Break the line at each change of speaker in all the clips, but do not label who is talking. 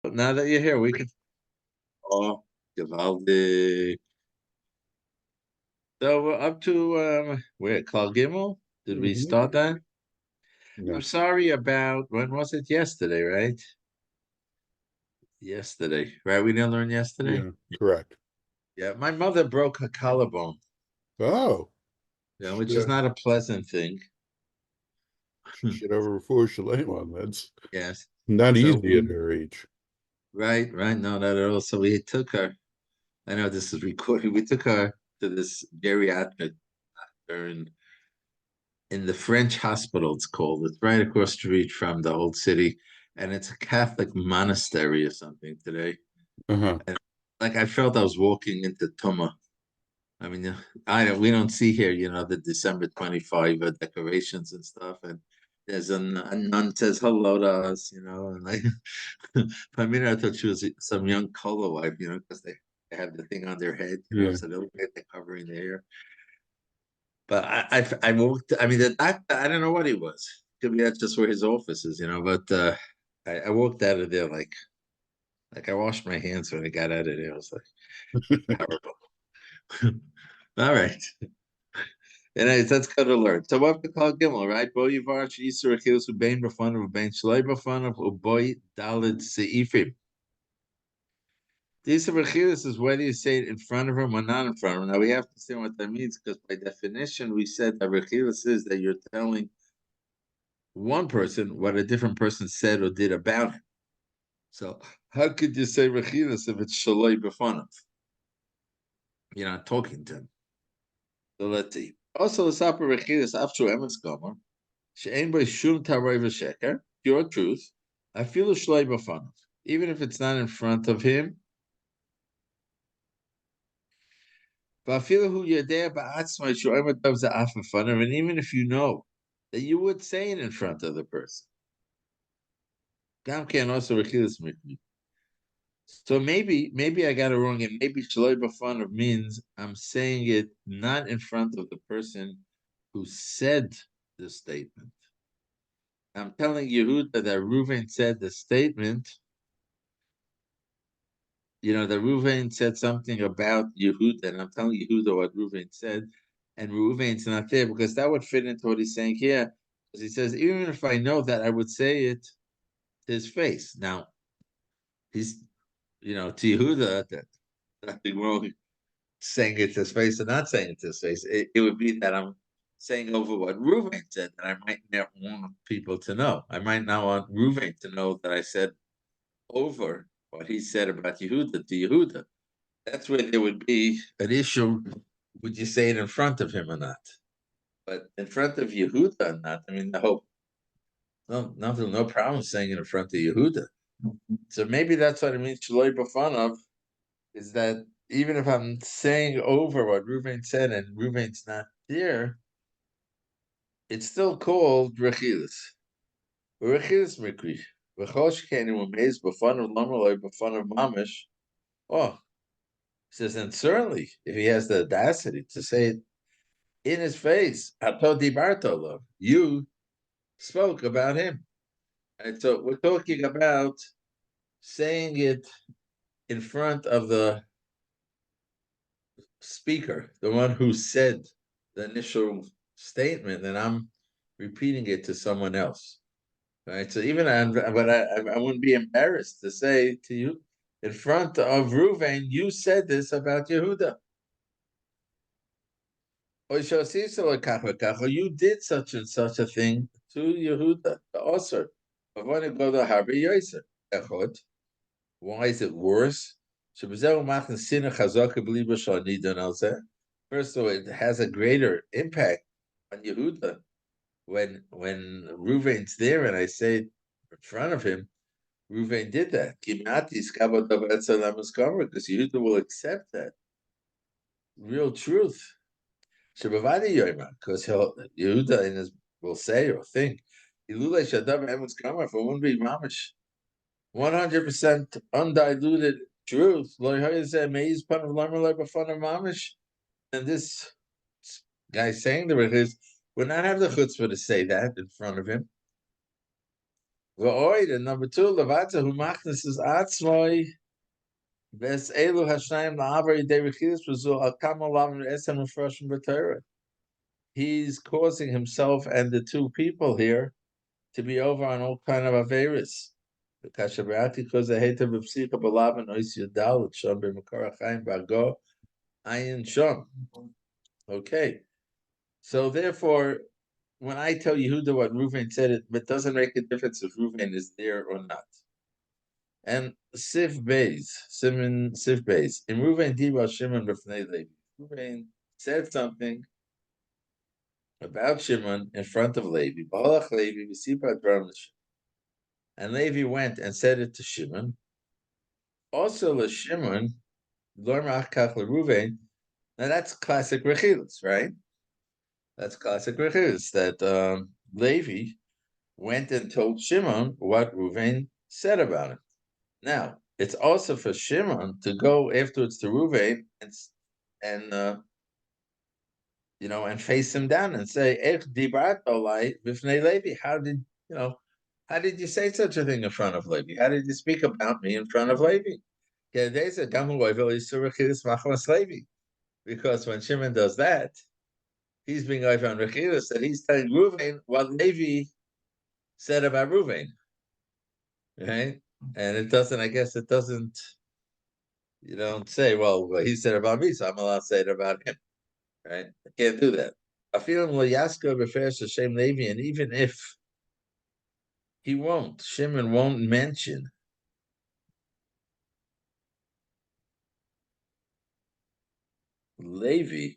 Now that you're here, we can. Oh, gewaldig. So we're up to where Klal Gimel? Did we
Hmm.
start that? I'm
Yeah.
sorry about when was it? Yesterday, right? Yesterday, right? We didn't learn yesterday.
Yeah. Correct.
Yeah, my mother broke her collarbone.
Oh,
Which is
shit.
not a pleasant thing.
Shit over before Shalema. That's
Yes.
not
So
easy at
we
her age.
right, no, not at all. So we took her. I know this is recorded. We took her to this geriatric in the French hospital, it's called. It's right across the street from the old city, and it's a Catholic monastery or something today.
Uh-huh.
And like I felt I was walking into Tuma. I mean, we don't see here, the December 25 decorations and stuff, and there's a nun says hello to us, and like for a minute I thought she was some young color wife, because they have the thing on their head,
Yeah.
so they're covering their hair. But I walked. I mean, the doctor. I don't know what he was. Could be that's just where his office is, But I walked out of there like I washed my hands when I got out of there. I was like horrible. All right, and that's good to learn. So what we call Gimel, right? Bo yivar she'isur achilus ubein b'fanav ubein shloi b'fanav uboy dalid seifim. These achilus is whether you say it in front of him or not in front of him. Now we have to understand what that means because by definition we said that achilus is that you're telling one person what a different person said or did about him. So how could you say rechilas if it's shaloi b'fanav? You're not talking to him. So let's see. Also, the sapa rechilas after emes gomer she'en by shum taroy v'sheker, pure truth. I feel a shaloi b'fanav, even if it's not in front of him. But I feel who you're there, ba'atzmai sho'em atav za'af b'fanav, and even if you know that you would say it in front of the person. Gam can also rechilas mikri. So maybe I got it wrong, and maybe shaloi b'fanav means I'm saying it not in front of the person who said the statement. I'm telling Yehuda that Reuven said the statement. That Reuven said something about Yehuda, and I'm telling Yehuda what Reuven said, and Reuven's not there because that would fit into what he's saying here. Because he says, even if I know that, I would say it to his face. Now he's, to Yehuda, that nothing wrong saying it to his face or not saying it to his face. It would be that I'm saying over what Reuven said that I might not want people to know. I might not want Reuven to know that I said over what he said about Yehuda to Yehuda. That's where there would be an issue. Would you say it in front of him or not? But in front of Yehuda or not, I mean, no problem saying it in front of Yehuda. So maybe that's what it means, Shaloi Bafanov, is that even if I'm saying over what Ruvain said and Ruvain's not there, it's still called Rechilis. Rechilis Mikri. V'chosh kenu amaze b'fun of Lamaloi b'fun of Mamish. Oh, he says, and certainly if he has the audacity to say it in his face, Ato di Bartolo, you spoke about him. And so we're talking about saying it in front of the speaker, the one who said the initial statement, and I'm repeating it to someone else. Right. So even but I wouldn't be embarrassed to say to you in front of Ruvain, you said this about Yehuda. Or you did such and such a thing to Yehuda, the Osir. I want to go to Harbi Yosef. Why is it worse? First of all, it has a greater impact on Yehuda when Ruvain's there and I say it in front of him. Ruvain did that. Because Yehuda will accept that real truth. Because Yehuda in his will say or think, Ilulei Shadav Emes Kamar, if it wouldn't be Mamish 100% undiluted truth. And this guy saying the Rechis would not have the chutzpah to say that in front of him. And number two, Levata who machnis is atzmoi ves elu hashnayim la'avar yidei rechilas b'zu al kamal lavim esem refreshim b'Torah. He's causing himself and the two people here to be over on all kind of averis. The kashabrati because they hate to be psicha b'lavin ois yadal shom b'makar achayim b'ago ayin shom. Okay, so therefore, when I tell Yehuda what Reuven said, it doesn't make a difference if Reuven is there or not. And Siv Beis, Simon Siv Beis, in Reuven Diba Shimon b'fnei Levi. Reuven said something about Shimon in front of Levi. B'halach Levi v'sipra dvarim l'Shimon. And Levi went and said it to Shimon. Also l'Shimon, l'ormach kach l'Reuven. Now that's classic Rechilas, right? That's classic Rechilas, that Levi went and told Shimon what Reuven said about him. Now, it's also for Shimon to go afterwards to Reuven and and face him down and say, "Ech dibrat olai b'fnei Levi." How did you say such a thing in front of Levi? How did you speak about me in front of Levi? Because when Shimon does that, he's being over on Rechilas, that he's telling Reuven what Levi said about Reuven. Right? And it doesn't, I guess it doesn't, you don't say, well, he said about me, so I'm allowed to say it about him. Right? I can't do that. I feel him Yaska refers to Shem Levi, and even if he won't, Shimon won't mention Levi.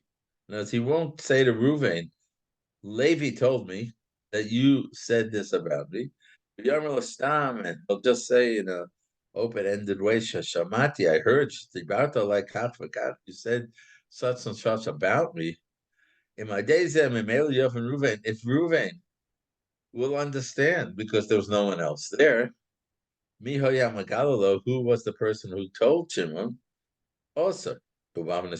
No, he won't say to Reuven, Levi told me that you said this about me. And he'll just say in a open-ended way, Shamati, I heard you said such and such about me. In my days, if Reuven will understand, because there was no one else there, Mihoya Magalalo, who was the person who told Shimon, also. You would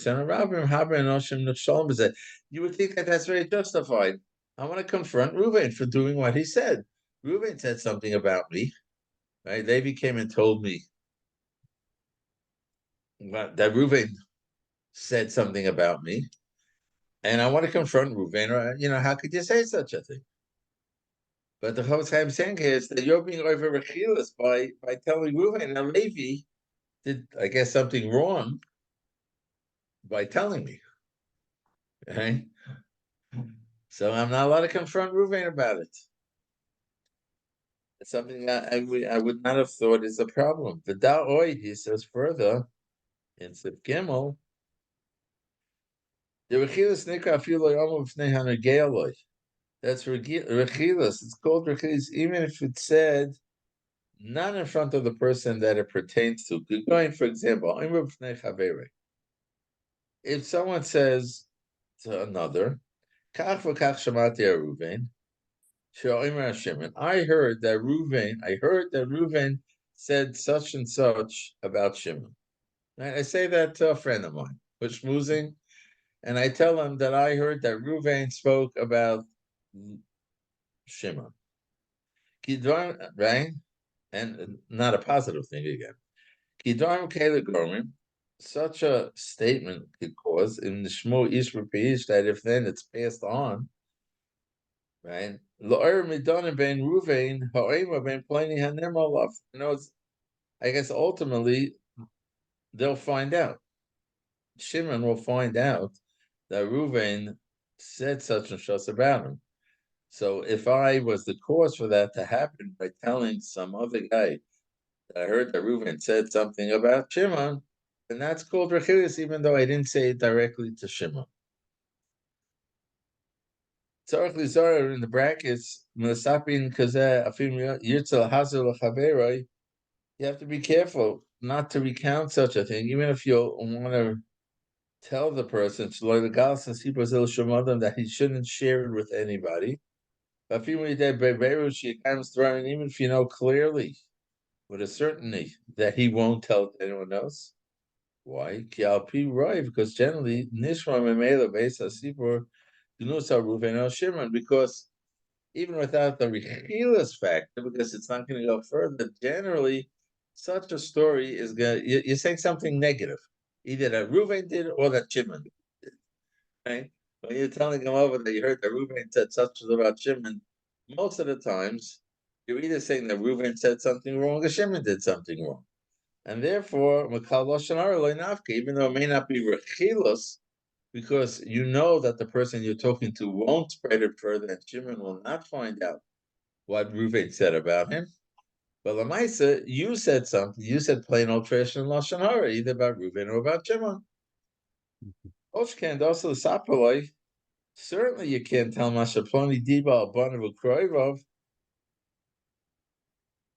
think that that's very justified. I want to confront Reuven for doing what he said. Reuven said something about me, right? Levi came and told me that Reuven said something about me, and I want to confront Reuven. Or, how could you say such a thing? But the whole time saying is that you're being over rechilas by telling Reuven. Now Levi did, I guess, something wrong by telling me, right? So I'm not allowed to confront Reuven about it. It's something that I would not have thought is a problem. The Da'oid, he says further in Sif Gimel, the Rechilas Nikra Afilo Yomu B'fnei Hanergeoloi. That's Rechilas. It's called Rechilas, even if it's said not in front of the person that it pertains to. Going, for example, if someone says to another, Kach v'kach shamati Reuven, I heard that Reuven said such and such about Shimon. Right? I say that to a friend of mine who's schmoozing, and I tell him that I heard that Reuven spoke about Shimon. Right? And not a positive thing again. Kidon Kele Gorman, such a statement could cause in the Shmo Ish Peish that if then it's passed on, right? Lo'er Midonim ben Ruvain, Ha'ema ben Pliny Hanemalav. I guess ultimately they'll find out. Shimon will find out that Ruvain said such and such about him. So if I was the cause for that to happen by telling some other guy that I heard that Reuven said something about Shimon, then that's called Rechilas, even though I didn't say it directly to Shimon. Tzarech Lizar in the brackets, Melasapin Kazeh Afim Yirtzel Hazel Chaveroi. You have to be careful not to recount such a thing, even if you want to tell the person that he shouldn't share it with anybody. Even if you know clearly, with a certainty, that he won't tell it to anyone else. Why? Because generally, Nishma Memela Besa Sipur Shimon, because even without the rechilas factor, because it's not going to go further. Generally, such a story is going. You're saying something negative, either that Reuven did or that Shimon did. Right? When you're telling him over that you heard that Reuven said such about Shimon, most of the times you're either saying that Reuven said something wrong or Shimon did something wrong. And therefore, even though it may not be rechilos, because you know that the person you're talking to won't spread it further, and Shimon will not find out what Reuven said about him. But Lamaisa, you said something. You said plain old traditional lashon hara, either about Reuven or about Shimon. Oshkan also sapaloi. Certainly, you can't tell Mashaploni Diba Abanav Ukroivov.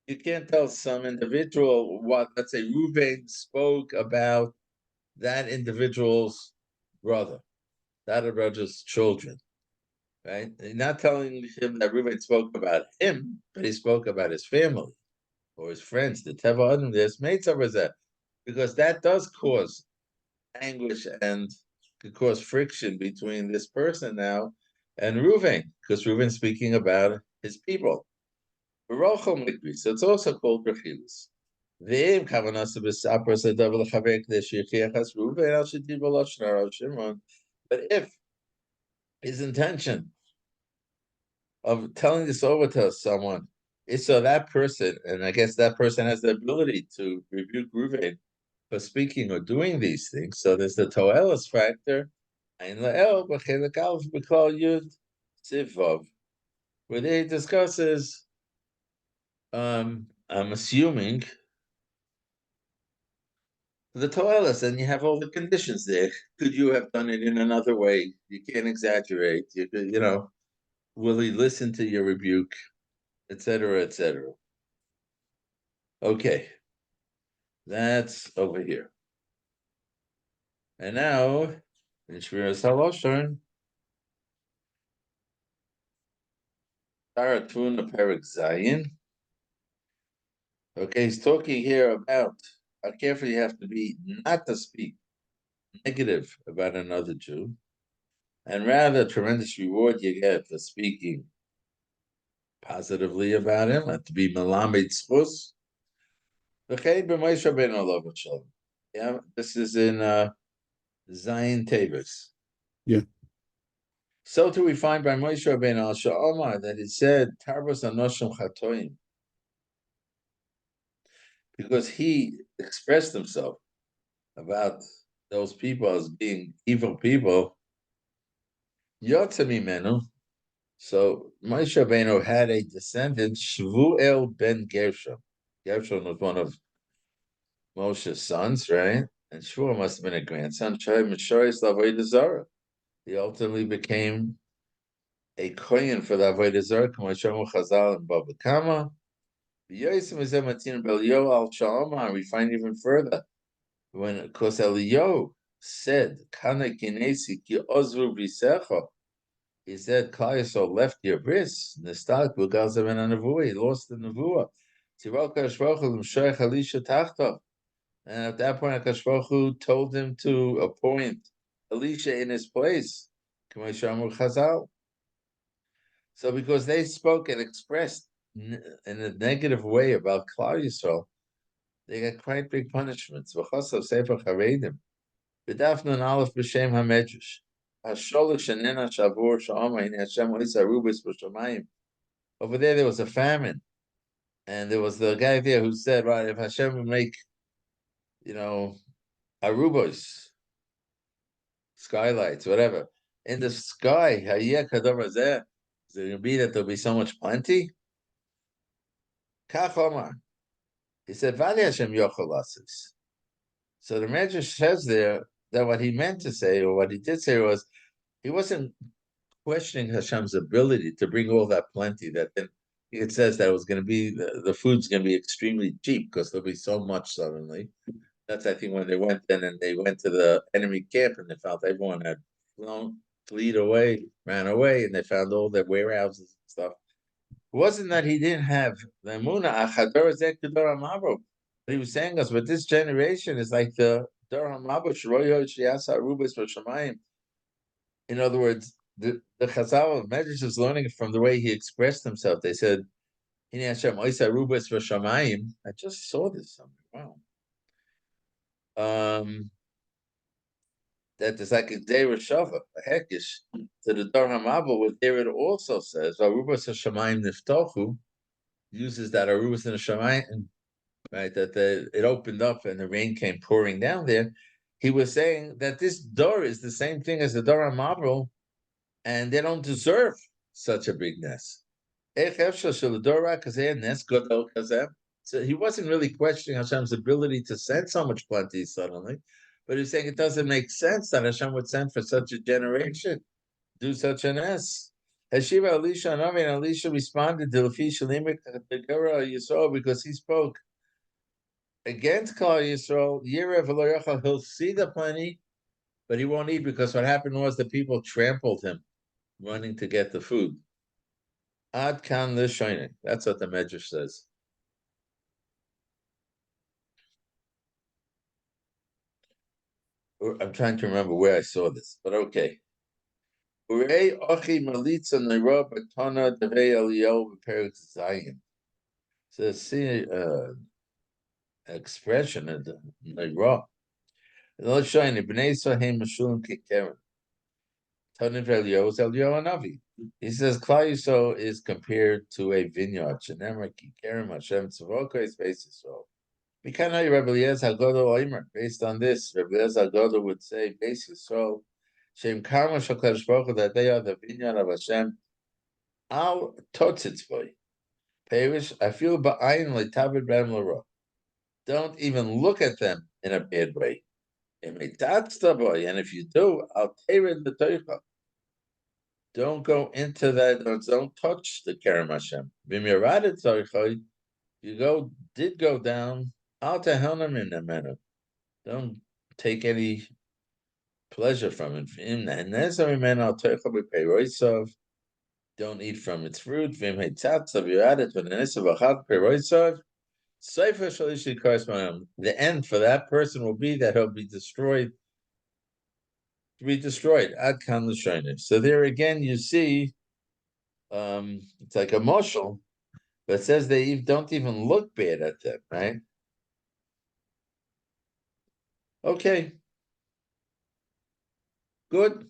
You can't tell some individual what, let's say, Reuven spoke about that individual's brother, that brother's children, right? You're not telling him that Reuven spoke about him, but he spoke about his family or his friends, the Teva Adam, there's mates over there, because that does cause anguish and could cause friction between this person now and Reuven, because Reuven's speaking about his people. So it's also called Rechilus. But if his intention of telling this over to someone is so that person, and I guess that person has the ability to rebuke Reuven for speaking or doing these things, so there's the Toelis factor, where they discusses, I'm assuming, the Toelis, and you have all the conditions there. Could you have done it in another way? You can't exaggerate. You could, will he listen to your rebuke, etc., etc. Okay, that's over here. And now, in Shmiras HaLashon, Taratun Perik Zayin. Okay, he's talking here about how careful you have to be not to speak negative about another Jew, and rather tremendous reward you get for speaking positively about him, and to be Melamed Tzchus. Yeah, this is in Zion Tavis.
Yeah.
So too we find by Moshe Rabbeinu al Sha'omar that it said Tarbos Anoshim Chatoim, because he expressed himself about those people as being evil people. Yotzemimenu. So Moshe Rabbeinu had a descendant, Shvuel ben Gershom. Gershom was one of Moshe's sons, right? And Shvuel must have been a grandson. He ultimately became a kohen for the Avodah Zarah, K'mo Chazal and Bava Kama. We find even further when Eliyahu said, "Kana kinesi ki ozru brisecha," he said, "Klal Yisrael left your bris. Nistalk b'gazav en nevuah. He lost the nevuah. Tivol Kadosh Baruch Hu l'mshoich Elisha tachtav." And at that point, Akash Baruch Hu told him to appoint Elisha in his place. K'mo she'amru Chazal. So because they spoke and expressed in a negative way about Klal Yisrael, they got quite big punishments. V'chosav Sefer Charedim. B'dafnun Aleph b'Shem HaMedrash. Hasholish shenena shavur sha'ama in Hashem oisa arubis b'shamayim. Over there was a famine. And there was the guy there who said, right, if Hashem would make, arubos, skylights, whatever, in the sky, hayeh kadar hazeh, is it going to be that there'll be so much plenty? Kach Omar. He said, Vali Hashem yochel asis. So the Medrash says there that what he meant to say, or what he did say, was he wasn't questioning Hashem's ability to bring all that plenty. That then it says that it was going to be the food's going to be extremely cheap because there'll be so much suddenly. That's, I think, when they went in and they went to the enemy camp and they found everyone had ran away, and they found all their warehouses and stuff. It wasn't that he didn't have the Emunah, but he was saying us, but this generation is like the Durham Mabush, Royo Shiasa Rubis Vashamayim. In other words, the Chazal Medrash is learning from the way he expressed himself. They said, "Hine Hashem oisa rubas v'shamayim." I just saw this somewhere. Wow. That is like a day Rishava, a hekish. To the Dor Hamabel, what there it also says, "Arubas Hashemayim niftochu," uses that Arubas and Hashemayim, right? That it opened up and the rain came pouring down there. He was saying that this door is the same thing as the Dor Hamabel, and they don't deserve such a big nest. So he wasn't really questioning Hashem's ability to send so much plenty suddenly, but he's saying it doesn't make sense that Hashem would send for such a generation, do such an S. Hashiva Elisha and Elisha responded to Lefi Shalimik Yisrael because he spoke against Klal Yisrael. He'll see the plenty, but he won't eat because what happened was the people trampled him, running to get the food. Ad kan l'shoinik. That's what the Medrash says. I'm trying to remember where I saw this, but okay. Urei ochi malitza neira betona devei Eliyahu b'perek Zayin. So see expression of the neira. Lo shoyin ibnei Sohem Meshulim kekeren. Tonin Eliyahu is Eliyahu Navi. He says Klal Yisrael is compared to a vineyard. Shenemar kekeren Hashem tzavoko is basis so. Based on this, Rabbi Eliezer Hagodah would say, Beis Yisrael, Shem Karma Shakadosh Baruch Hu, that they are the vineyard of Hashem. Al Totzitzvoi. Perish, I feel ba'ayin le'tabed b'em l'ra. Don't even look at them in a bad way. And if you do, I'll tear it the toicha. Don't go into that, don't touch the Kerem Hashem. V'miradet toicha, you did go down, Al tehelnem in the manner. Don't take any pleasure from it. Don't eat from its fruit. The end for that person will be that he'll be destroyed. To be destroyed. So there again, you see, it's like a moshel, but it says they don't even look bad at them, right? Okay. Good.